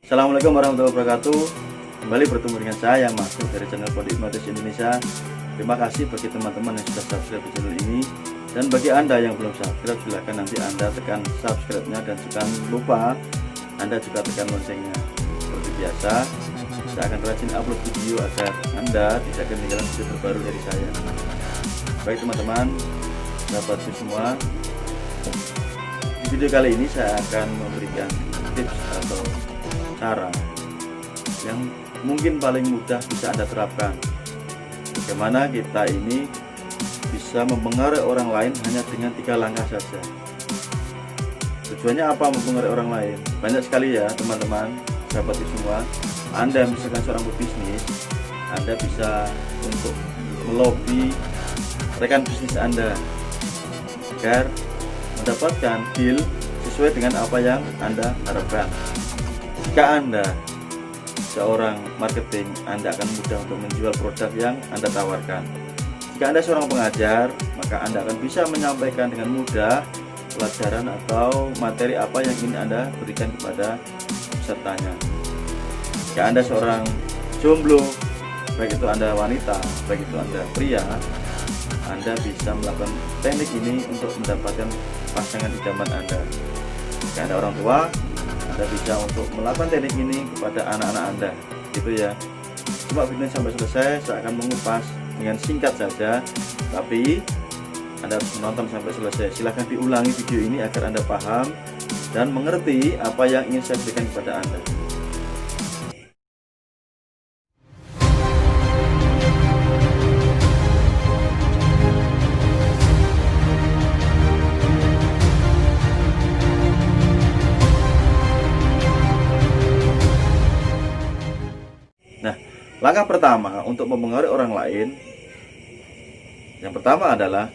Assalamualaikum warahmatullahi wabarakatuh. Kembali bertemu dengan saya Masuk dari channel Pondok Hipnotis Indonesia. Terima kasih bagi teman-teman yang sudah subscribe di channel ini. Dan bagi Anda yang belum subscribe, silahkan nanti Anda tekan subscribe-nya. Dan jangan lupa Anda juga tekan loncengnya. Seperti biasa, saya akan rajin upload video agar Anda tidak ketinggalan video terbaru dari saya. Baik teman-teman, sahabatku semua, di video kali ini saya akan memberikan tips atau cara yang mungkin paling mudah bisa Anda terapkan. Bagaimana kita ini bisa mempengaruhi orang lain hanya dengan 3 langkah saja. Tujuannya apa mempengaruhi orang lain? Banyak sekali ya teman-teman, sahabat semua. Anda misalkan seorang pebisnis, Anda bisa untuk melobi rekan bisnis Anda agar mendapatkan deal sesuai dengan apa yang Anda harapkan. Jika Anda seorang marketing, Anda akan mudah untuk menjual produk yang Anda tawarkan. Jika Anda seorang pengajar, maka Anda akan bisa menyampaikan dengan mudah pelajaran atau materi apa yang ingin Anda berikan kepada pesertanya. Jika Anda seorang jomblo, baik itu Anda wanita, baik itu Anda pria, Anda bisa melakukan teknik ini untuk mendapatkan pasangan idaman Anda. Jika Anda orang tua, Anda bisa untuk melakukan teknik ini kepada anak-anak Anda, gitu ya. Cuma video sampai selesai, saya akan mengupas dengan singkat saja, tapi Anda harus menonton sampai selesai. Silahkan diulangi video ini agar Anda paham dan mengerti apa yang ingin saya berikan kepada Anda. Langkah pertama untuk mempengaruhi orang lain, yang pertama adalah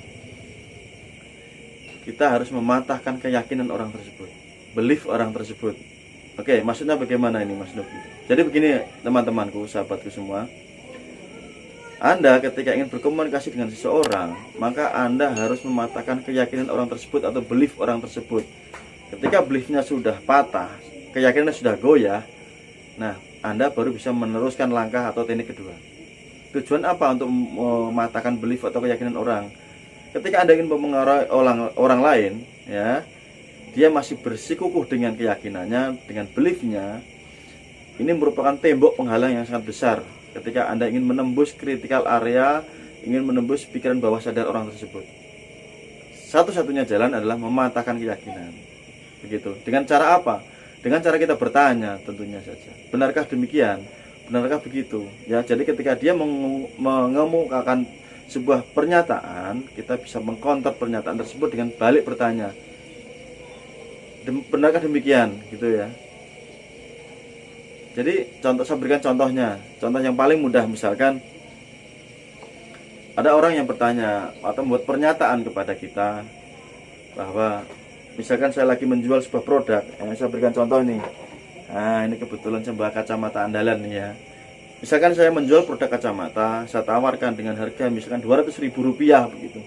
kita harus mematahkan keyakinan orang tersebut, belief orang tersebut. Oke, maksudnya bagaimana ini Mas Nuki? Jadi begini teman-temanku, sahabatku semua, Anda ketika ingin berkomunikasi dengan seseorang, maka Anda harus mematahkan keyakinan orang tersebut atau belief orang tersebut. Ketika beliefnya sudah patah, keyakinannya sudah goyah, nah Anda baru bisa meneruskan langkah atau teknik kedua. Tujuan apa untuk mematahkan belief atau keyakinan orang? Ketika Anda ingin mempengaruhi orang lain, ya, dia masih bersikukuh dengan keyakinannya, dengan beliefnya, ini merupakan tembok penghalang yang sangat besar. Ketika Anda ingin menembus critical area, ingin menembus pikiran bawah sadar orang tersebut, satu-satunya jalan adalah mematahkan keyakinan. Begitu. Dengan cara apa? Dengan cara kita bertanya tentunya saja. Benarkah demikian? Benarkah begitu? Ya, jadi ketika dia mengemukakan sebuah pernyataan, kita bisa mengcounter pernyataan tersebut dengan balik bertanya. Benarkah demikian? Gitu ya. Jadi saya berikan contohnya. Contoh yang paling mudah, misalkan ada orang yang bertanya atau membuat pernyataan kepada kita bahwa misalkan saya lagi menjual sebuah produk, saya berikan contoh nih. Nah, ini kebetulan sebuah kacamata andalan nih ya. Misalkan saya menjual produk kacamata, saya tawarkan dengan harga misalkan Rp200.000 begitu.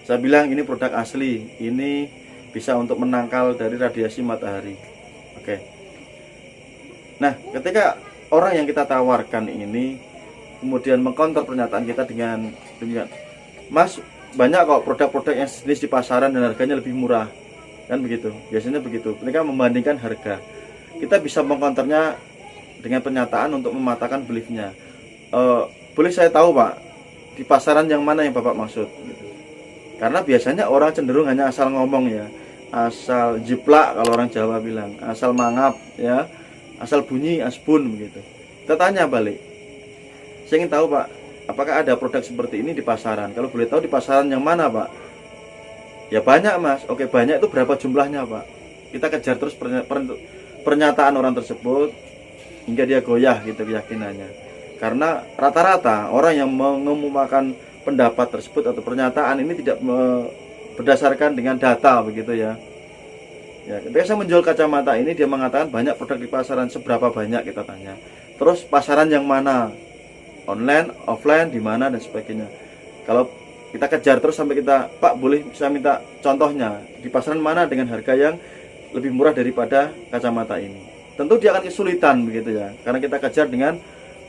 Saya bilang ini produk asli, ini bisa untuk menangkal dari radiasi matahari. Oke. Nah, ketika orang yang kita tawarkan ini kemudian mengcounter pernyataan kita dengan demikian, Mas, banyak kok produk-produk yang jenis di pasaran dan harganya lebih murah, kan begitu. Biasanya begitu. Mereka membandingkan harga. Kita bisa mengkonternya dengan pernyataan untuk mematahkan beliefnya. Boleh saya tahu Pak, di pasaran yang mana yang Bapak maksud? Gitu. Karena biasanya orang cenderung hanya asal ngomong ya, asal jiplak kalau orang Jawa bilang, asal mangap ya, asal bunyi asbun begitu. Kita tanya balik. Saya ingin tahu Pak, apakah ada produk seperti ini di pasaran? Kalau boleh tahu di pasaran yang mana Pak? Ya banyak Mas. Oke, banyak itu berapa jumlahnya Pak? Kita kejar terus pernyataan orang tersebut hingga dia goyah gitu keyakinannya. Karena rata-rata orang yang mengemukakan pendapat tersebut atau pernyataan ini tidak berdasarkan dengan data begitu ya. Ya, ketika saya menjual kacamata ini, dia mengatakan banyak produk di pasaran, seberapa banyak kita tanya. Terus pasaran yang mana? Online, offline, di mana dan sebagainya. Kalau kita kejar terus sampai kita, Pak boleh saya minta contohnya di pasaran mana dengan harga yang lebih murah daripada kacamata ini. tentu dia akan kesulitan begitu ya, karena kita kejar dengan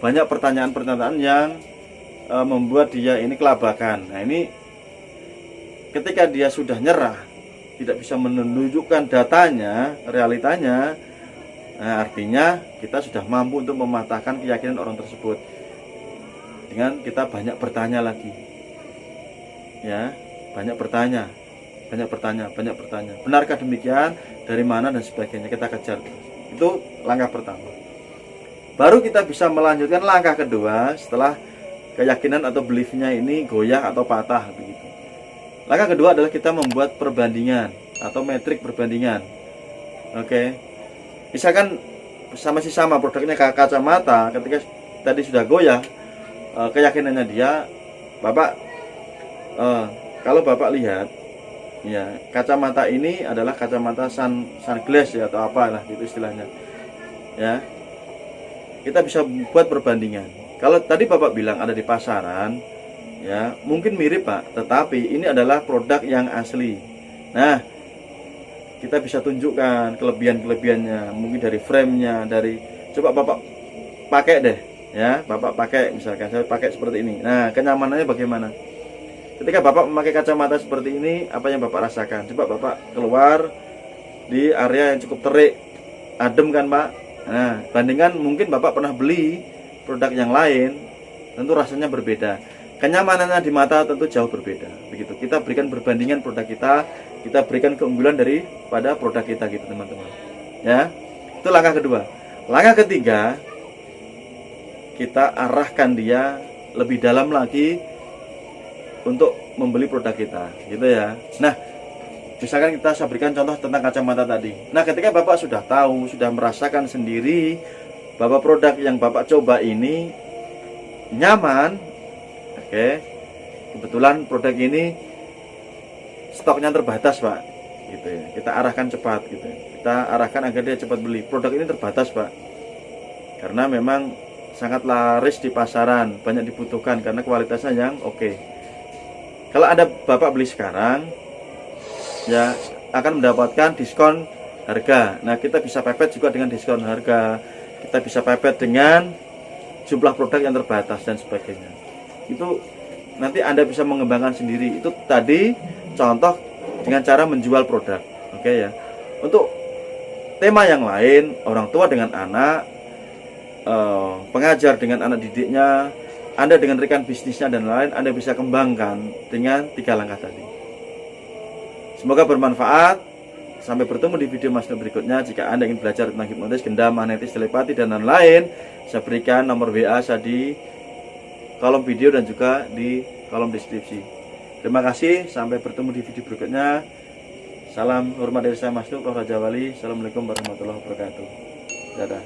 banyak pertanyaan-pertanyaan yang membuat dia ini kelabakan. Nah ini ketika dia sudah nyerah, tidak bisa menunjukkan datanya, realitanya, nah artinya kita sudah mampu untuk mematahkan keyakinan orang tersebut dengan kita banyak bertanya lagi, ya, banyak bertanya, benarkah demikian, dari mana dan sebagainya, kita kejar. Itu langkah pertama. Baru kita bisa melanjutkan langkah kedua setelah keyakinan atau beliefnya ini goyah atau patah begitu. Langkah kedua adalah kita membuat perbandingan atau metrik perbandingan. Oke. Misalkan sama produknya kacamata, ketika tadi sudah goyah keyakinannya dia, Bapak kalau Bapak lihat ya, kacamata ini adalah kacamata sunglass ya, atau apalah itu istilahnya. Ya. Kita bisa buat perbandingan. Kalau tadi Bapak bilang ada di pasaran, ya mungkin mirip Pak, tetapi ini adalah produk yang asli. Nah, kita bisa tunjukkan kelebihan-kelebihannya, mungkin dari framenya, dari coba Bapak pakai deh, ya Bapak pakai, misalkan saya pakai seperti ini. Nah, kenyamanannya bagaimana? Ketika Bapak memakai kacamata seperti ini, apa yang Bapak rasakan? Coba Bapak keluar di area yang cukup terik, adem kan Pak? Nah, bandingkan mungkin Bapak pernah beli produk yang lain, tentu rasanya berbeda. Kenyamanannya di mata tentu jauh berbeda. Begitu. Kita berikan perbandingan produk kita berikan keunggulan daripada produk kita gitu, teman-teman. Ya. Itu langkah kedua. Langkah ketiga, kita arahkan dia lebih dalam lagi untuk membeli produk kita, gitu ya. Nah, misalkan saya berikan contoh tentang kacamata tadi. Nah, ketika Bapak sudah tahu, sudah merasakan sendiri bahwa produk yang Bapak coba ini nyaman, oke, kebetulan produk ini stoknya terbatas Pak, gitu ya. Kita arahkan cepat, gitu. Kita arahkan agar dia cepat beli. Produk ini terbatas Pak, karena memang sangat laris di pasaran, banyak dibutuhkan karena kualitasnya yang oke. Kalau ada Bapak beli sekarang, ya akan mendapatkan diskon harga. Nah, kita bisa pepet juga dengan diskon harga. Kita bisa pepet dengan jumlah produk yang terbatas dan sebagainya. Itu nanti Anda bisa mengembangkan sendiri. Itu tadi contoh dengan cara menjual produk. Oke ya. Untuk tema yang lain, orang tua dengan anak, pengajar dengan anak didiknya, Anda dengan rekan bisnisnya dan lain, Anda bisa kembangkan dengan 3 langkah tadi. Semoga bermanfaat. Sampai bertemu di video Mas Nur berikutnya. Jika Anda ingin belajar tentang hipnotis, gendam, magnetis, telepati, dan lain-lain, saya berikan nomor WA saya di kolom video dan juga di kolom deskripsi. Terima kasih. Sampai bertemu di video berikutnya. Salam hormat dari saya Mas Nur, Prof. Raja Wali. Assalamualaikum warahmatullahi wabarakatuh. Dadah.